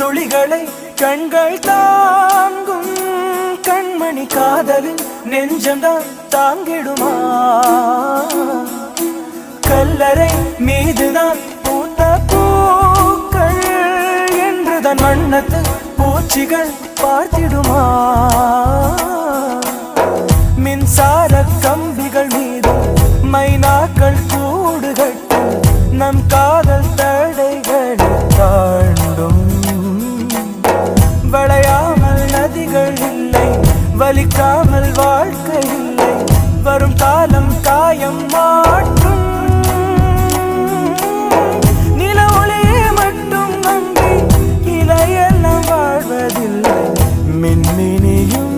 துளிகளை கண்கள் தாங்கும் கண்மணி காதலின் நெஞ்சம்தான் தாங்கிடுமா கல்லறை மீதுதான் பூத்த பூக்கள் என்றுதான் வண்ணத்து பூச்சிகள் பார்த்திடுமா மின்சார கம்பிகள் மீது மைனாக்கள் கூடு கட்டும் நம் காதல் தடைகளை தாண்டும் வளையாமல் நதிகள் இல்லை வலிக்காமல் வாழ்க்கை இல்லை வரும் காலம் காயம் மாற்றும் நில ஒளியே மட்டும் நம்பி இலையெல்லாம் வாழ்வதில்லை மின்மினியும்